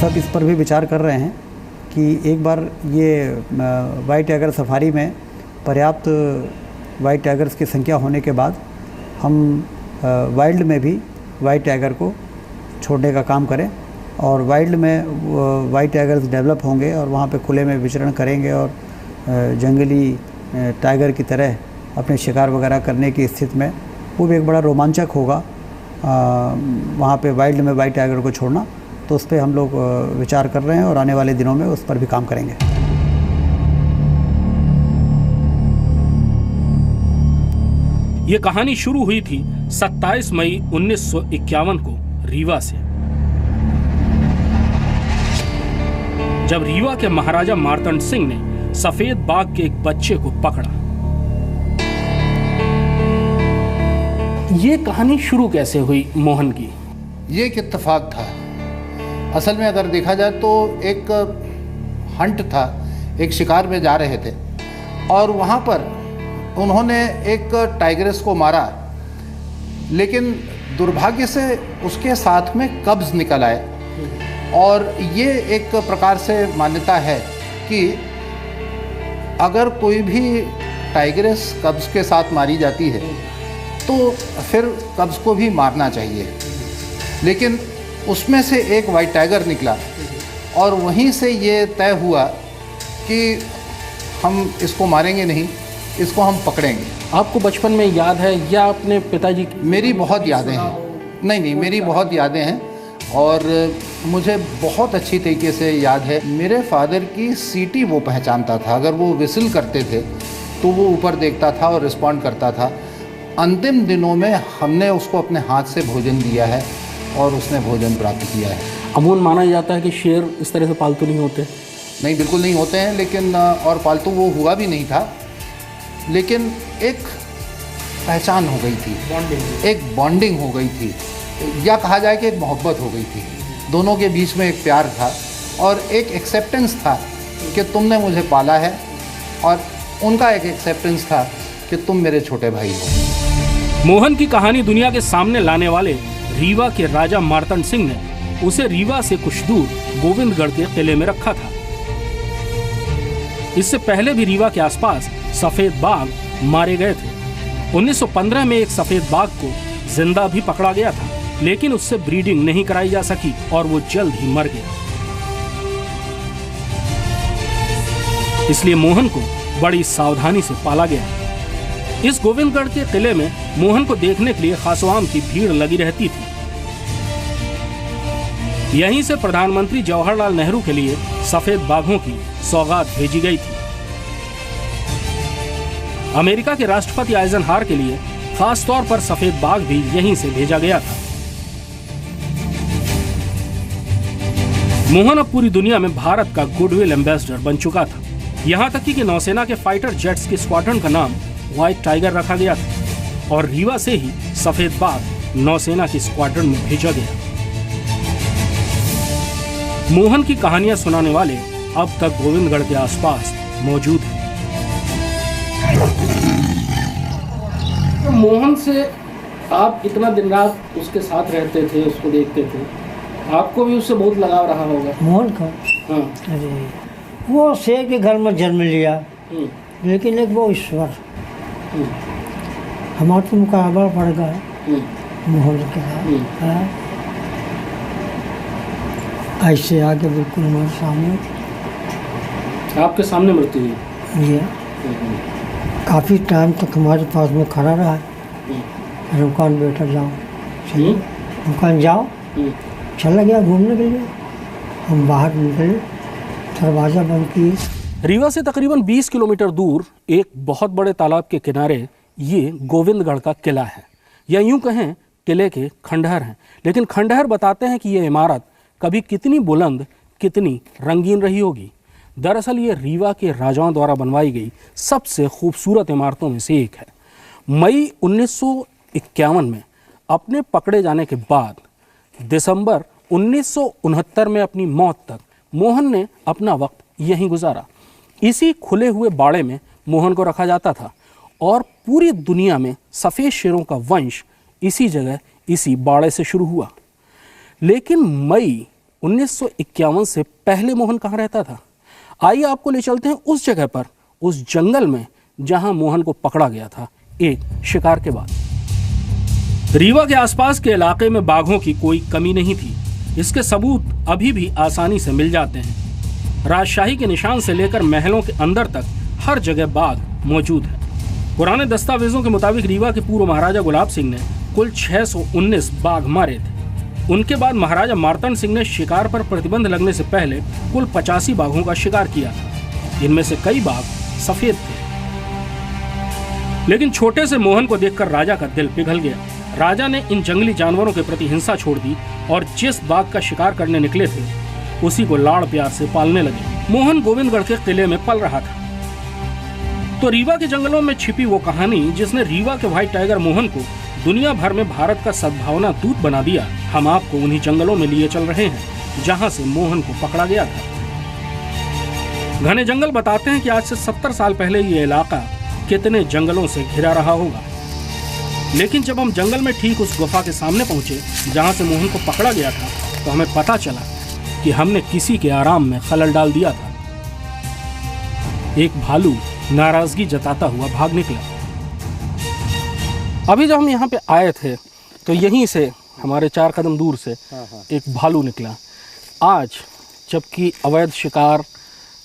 सब इस पर भी विचार कर रहे हैं कि एक बार ये वाइट टाइगर सफारी में पर्याप्त वाइट टाइगर्स की संख्या होने के बाद हम वाइल्ड में भी वाइट टाइगर को छोड़ने का काम करें और वाइल्ड में वाइट टाइगर्स डेवलप होंगे और वहाँ पे खुले में विचरण करेंगे और जंगली टाइगर की तरह अपने शिकार वगैरह करने की स्थिति में वो भी एक बड़ा रोमांचक होगा वहाँ पे वाइल्ड में वाइट टाइगर को छोड़ना। तो उस पर हम लोग विचार कर रहे हैं और आने वाले दिनों में उस पर भी काम करेंगे। ये कहानी शुरू हुई थी 27 मई 1951 को रीवा से, जब रीवा के महाराजा मार्तंड सिंह ने सफेद बाघ के एक बच्चे को पकड़ा। ये कहानी शुरू कैसे हुई मोहन की? ये एक इत्तेफाक था। असल में अगर देखा जाए तो एक हंट था, एक शिकार में जा रहे थे और वहाँ पर उन्होंने एक टाइगरेस को मारा, लेकिन दुर्भाग्य से उसके साथ में कब्ज निकल आए। और ये एक प्रकार से मान्यता है कि अगर कोई भी टाइगरेस कब्ज के साथ मारी जाती है तो फिर कब्ज को भी मारना चाहिए। लेकिन उसमें से एक वाइट टाइगर निकला और वहीं से ये तय हुआ कि हम इसको मारेंगे नहीं, इसको हम पकड़ेंगे। आपको बचपन में याद है या अपने पिताजी की? मेरी बहुत यादें हैं। नहीं, मेरी बहुत यादें हैं और मुझे बहुत अच्छी तरीके से याद है। मेरे फादर की सीटी वो पहचानता था। अगर वो विसिल करते थे तो वो ऊपर देखता था और रिस्पॉन्ड करता था। अंतिम दिनों में हमने उसको अपने हाथ से भोजन दिया है और उसने भोजन प्राप्त किया है। अमूमन माना जाता है कि शेर इस तरह से पालतू नहीं होते। नहीं, बिल्कुल नहीं होते हैं, लेकिन और पालतू वो हुआ भी नहीं था, लेकिन एक पहचान हो गई थी, एक बॉन्डिंग हो गई थी, या कहा जाए कि एक मोहब्बत हो गई थी। दोनों के बीच में एक प्यार था और एक एक्सेप्टेंस था कि तुमने मुझे पाला है और उनका एक एक्सेप्टेंस था कि तुम मेरे छोटे भाई हो। मोहन की कहानी दुनिया के सामने लाने वाले रीवा के राजा मार्तंड सिंह ने उसे रीवा से कुछ दूर गोविंदगढ़ के किले में रखा था। इससे पहले भी रीवा के आसपास सफेद बाघ मारे गए थे। 1915 में एक सफेद बाघ को जिंदा भी पकड़ा गया था, लेकिन उससे ब्रीडिंग नहीं कराई जा सकी और वो जल्द ही मर गया। इसलिए मोहन को बड़ी सावधानी से पाला गया। इस गोविंदगढ़ के किले में मोहन को देखने के लिए खासवाम की भीड़ लगी रहती थी। यहीं से प्रधानमंत्री जवाहरलाल नेहरू के लिए सफेद बाघों की सौगात भेजी गई थी। अमेरिका के राष्ट्रपति आइजनहावर के लिए खास तौर पर सफेद बाघ भी यहीं से भेजा गया था। मोहन अब पूरी दुनिया में भारत का गुडविल एम्बेसडर बन चुका था। यहां तक कि नौसेना के फाइटर जेट्स के स्क्वाड्रन का नाम व्हाइट टाइगर रखा गया था और रीवा से ही सफेद बाघ नौसेना की स्क्वाड्रन में भेजा गया। मोहन की कहानियां सुनाने वाले अब तक गोविंदगढ़ के आसपास मौजूद हैं। तो मोहन से आप इतना दिन रात उसके साथ रहते थे, उसको देखते थे, आपको भी उससे बहुत लगाव रहा होगा। मोहन का? हाँ। अरे वो शेर के घर में जन्म लिया, लेकिन एक वो ईश्वर हमारा तो मुकाबला पड़ गया मोहन के साथ। ऐसे आके बिल्कुल हमारे सामने, आपके सामने मृत्यु हुई। ये काफ़ी टाइम तक हमारे पास में खड़ा रहा। रुकान बेटा जाओ, चलिए रुकान जाओ। चला गया घूमने के लिए। हम बाहर निकले, दरवाज़ा बंद किए। रीवा से तकरीबन 20 किलोमीटर दूर एक बहुत बड़े तालाब के किनारे ये गोविंदगढ़ का किला है, या यूं कहें किले के खंडहर हैं। लेकिन खंडहर बताते हैं कि ये इमारत कभी कितनी बुलंद, कितनी रंगीन रही होगी। दरअसल ये रीवा के राजाओं द्वारा बनवाई गई सबसे खूबसूरत इमारतों में से एक है। मई 1951 में अपने पकड़े जाने के बाद दिसंबर 1969 में अपनी मौत तक मोहन ने अपना वक्त यहीं गुजारा। इसी खुले हुए बाड़े में मोहन को रखा जाता था और पूरी दुनिया में सफ़ेद शेरों का वंश इसी जगह, इसी बाड़े से शुरू हुआ। लेकिन मई 1951 से पहले मोहन कहाँ रहता था? आइए आपको ले चलते हैं उस जगह पर, उस जंगल में जहां मोहन को पकड़ा गया था एक शिकार के बाद। रीवा के आसपास के इलाके में बाघों की कोई कमी नहीं थी। इसके सबूत अभी भी आसानी से मिल जाते हैं। राजशाही के निशान से लेकर महलों के अंदर तक हर जगह बाघ मौजूद है। पुराने दस्तावेजों के मुताबिक रीवा के पूर्व महाराजा गुलाब सिंह ने कुल 619 बाघ मारे थे। उनके बाद महाराजा मार्तंड सिंह ने शिकार पर प्रतिबंध लगने से पहले कुल 85 बाघों का शिकार किया था। इनमें से कई बाघ सफेद थे। लेकिन छोटे से मोहन को देखकर राजा का दिल पिघल गया। राजा ने इन जंगली जानवरों के प्रति हिंसा छोड़ दी और जिस बाघ का शिकार करने निकले थे उसी को लाड़ प्यार से पालने लगे। मोहन गोविंदगढ़ के किले में पल रहा था तो रीवा के जंगलों में छिपी वो कहानी जिसने रीवा के व्हाइट टाइगर मोहन को दुनिया भर में भारत का सद्भावना दूत बना दिया, हम आपको उन्हीं जंगलों में लिए चल रहे हैं जहां से मोहन को पकड़ा गया था। घने जंगल बताते हैं कि आज से 70 साल पहले ये इलाका कितने जंगलों से घिरा रहा होगा। लेकिन जब हम जंगल में ठीक उस गुफा के सामने पहुंचे जहां से मोहन को पकड़ा गया था तो हमें पता चला कि हमने किसी के आराम में खलल डाल दिया था। एक भालू नाराजगी जताता हुआ भाग निकला। अभी जब हम यहाँ पे आए थे तो यहीं से हमारे 4 कदम दूर से एक भालू निकला। आज जबकि अवैध शिकार,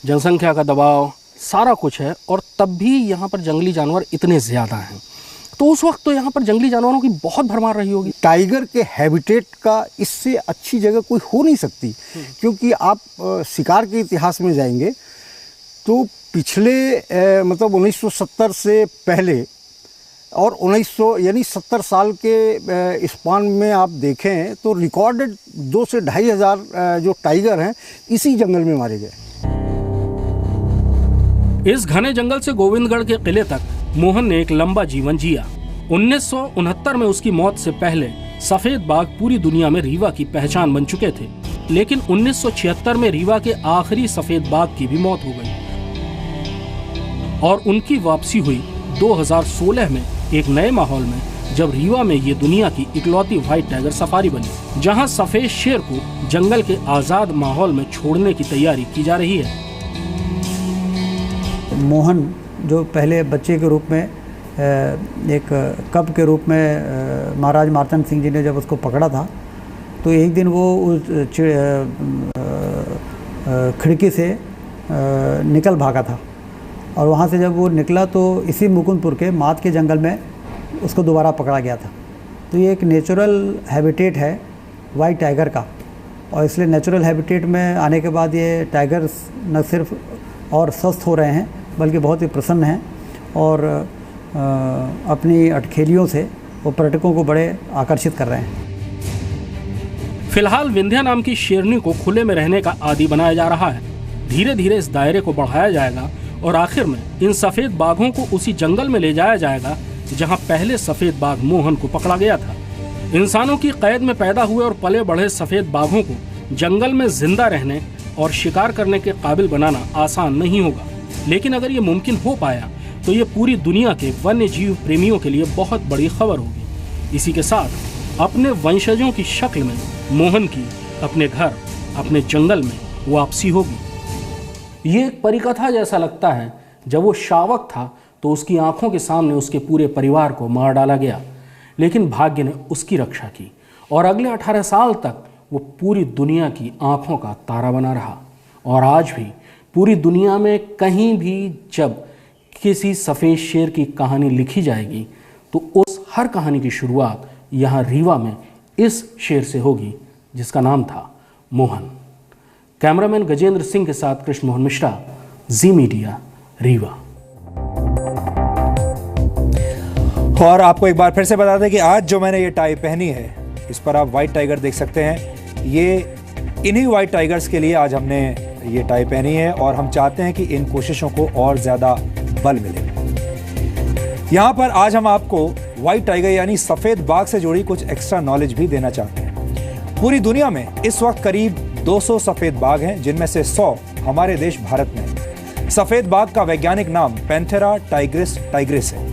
जनसंख्या का दबाव, सारा कुछ है और तब भी यहाँ पर जंगली जानवर इतने ज़्यादा हैं, तो उस वक्त तो यहाँ पर जंगली जानवरों की बहुत भरमार रही होगी। टाइगर के हैबिटेट का इससे अच्छी जगह कोई हो नहीं सकती, क्योंकि आप शिकार के इतिहास में जाएंगे तो पिछले मतलब 1970 से पहले और 1900 यानी 70 साल के स्पान में आप देखें तो रिकॉर्डेड 2 से 2,500 जो टाइगर हैं इसी जंगल में मारे गए। इस घने जंगल से गोविंदगढ़ के किले तक मोहन ने एक लंबा जीवन जिया। 1969 में उसकी मौत से पहले सफेद बाघ पूरी दुनिया में रीवा की पहचान बन चुके थे, लेकिन 1976 में रीवा के आखिरी सफेद बाघ की भी मौत हो गई और उनकी वापसी हुई 2016 में एक नए माहौल में, जब रीवा में ये दुनिया की इकलौती व्हाइट टाइगर सफारी बनी, जहां सफेद शेर को जंगल के आजाद माहौल में छोड़ने की तैयारी की जा रही है। मोहन जो पहले बच्चे के रूप में एक कब के रूप में महाराज मार्तंड सिंह जी ने जब उसको पकड़ा था तो एक दिन वो उस खिड़की से निकल भागा था और वहाँ से जब वो निकला तो इसी मुकुंदपुर के मात के जंगल में उसको दोबारा पकड़ा गया था। तो ये एक नेचुरल हैबिटेट है वाइट टाइगर का और इसलिए नेचुरल हैबिटेट में आने के बाद ये टाइगर्स न सिर्फ और स्वस्थ हो रहे हैं बल्कि बहुत ही प्रसन्न हैं और अपनी अटखेलियों से वो पर्यटकों को बड़े आकर्षित कर रहे हैं। फिलहाल विंध्या नाम की शेरनी को खुले में रहने का आदी बनाया जा रहा है। धीरे धीरे इस दायरे को बढ़ाया जाएगा और आखिर में इन सफेद बाघों को उसी जंगल में ले जाया जाएगा जहां पहले सफेद बाघ मोहन को पकड़ा गया था। इंसानों की कैद में पैदा हुए और पले बढ़े सफेद बाघों को जंगल में जिंदा रहने और शिकार करने के काबिल बनाना आसान नहीं होगा, लेकिन अगर ये मुमकिन हो पाया तो ये पूरी दुनिया के वन्य जीव प्रेमियों के लिए बहुत बड़ी खबर होगी। इसी के साथ अपने वंशजों की शक्ल में मोहन की अपने घर, अपने जंगल में वापसी होगी। ये एक परिकथा जैसा लगता है। जब वो शावक था तो उसकी आंखों के सामने उसके पूरे परिवार को मार डाला गया, लेकिन भाग्य ने उसकी रक्षा की और अगले 18 साल तक वो पूरी दुनिया की आंखों का तारा बना रहा। और आज भी पूरी दुनिया में कहीं भी जब किसी सफ़ेद शेर की कहानी लिखी जाएगी तो उस हर कहानी की शुरुआत यहाँ रीवा में इस शेर से होगी जिसका नाम था मोहन। कैमरामैन गजेंद्र सिंह के साथ कृष्ण मोहन मिश्रा, जी मीडिया, रीवा। और आपको एक बार फिर से बता दें कि आज जो मैंने ये टाई पहनी है इस पर आप व्हाइट टाइगर देख सकते हैं। ये इन्हीं व्हाइट टाइगर्स के लिए आज हमने ये टाई पहनी है और हम चाहते हैं कि इन कोशिशों को और ज़्यादा बल मिले। यहाँ पर आज हम आपको व्हाइट टाइगर यानी सफ़ेद बाघ से जुड़ी कुछ एक्स्ट्रा नॉलेज भी देना चाहते हैं। पूरी दुनिया में इस वक्त करीब 200 सफ़ेद बाघ हैं, जिनमें से 100 हमारे देश भारत में हैं। सफ़ेद बाघ का वैज्ञानिक नाम पैंथेरा टाइग्रिस टाइग्रिस है।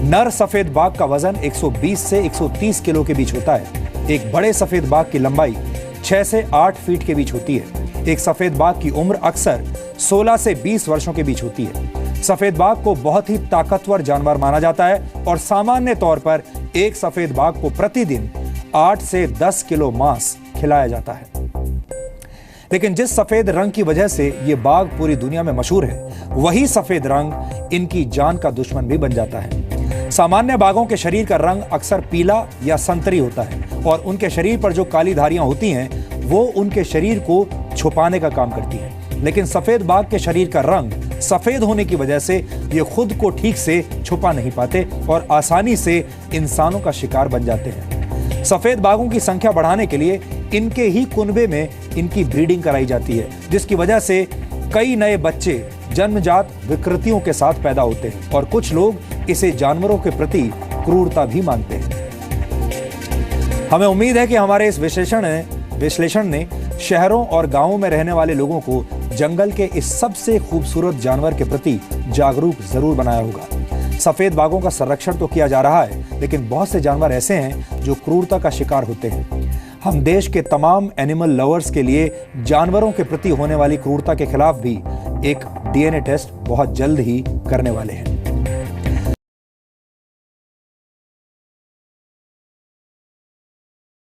नर सफ़ेद बाघ का वजन 120 से 130 किलो के बीच होता है। एक बड़े सफ़ेद बाघ की लंबाई 6 से 8 फीट के बीच होती है। एक सफेद बाघ की उम्र अक्सर 16 से 20 वर्षों के बीच होती है। सफेद बाघ को बहुत ही ताकतवर जानवर माना जाता है और सामान्य तौर पर एक सफेद बाघ को प्रतिदिन 8 से 10 किलो मांस खिलाया जाता है। लेकिन जिस सफेद रंग की वजह से ये बाघ पूरी दुनिया में मशहूर है, वही सफेद रंग इनकी जान का दुश्मन भी बन जाता है। सामान्य बाघों के शरीर का रंग अक्सर पीला या संतरी होता है और उनके शरीर पर जो काली धारियां होती हैं वो उनके शरीर को छुपाने का काम करती हैं। लेकिन सफेद बाघ के शरीर का रंग सफेद होने की वजह से ये खुद को ठीक से छुपा नहीं पाते और आसानी से इंसानों का शिकार बन जाते हैं। सफेद बाघों की संख्या बढ़ाने के लिए इनके ही कुनबे में इनकी ब्रीडिंग कराई जाती है, जिसकी वजह से कई नए बच्चे जन्मजात विकृतियों के साथ पैदा होते हैं और कुछ लोग इसे जानवरों के प्रति क्रूरता भी मानते हैं। हमें उम्मीद है कि हमारे इस विश्लेषण ने शहरों और गांवों में रहने वाले लोगों को जंगल के इस सबसे खूबसूरत जानवर के प्रति जागरूक जरूर बनाया होगा। सफेद बाघों का संरक्षण तो किया जा रहा है, लेकिन बहुत से जानवर ऐसे हैं जो क्रूरता का शिकार होते हैं। हम देश के तमाम एनिमल लवर्स के लिए जानवरों के प्रति होने वाली क्रूरता के खिलाफ भी एक डीएनए टेस्ट बहुत जल्द ही करने वाले हैं।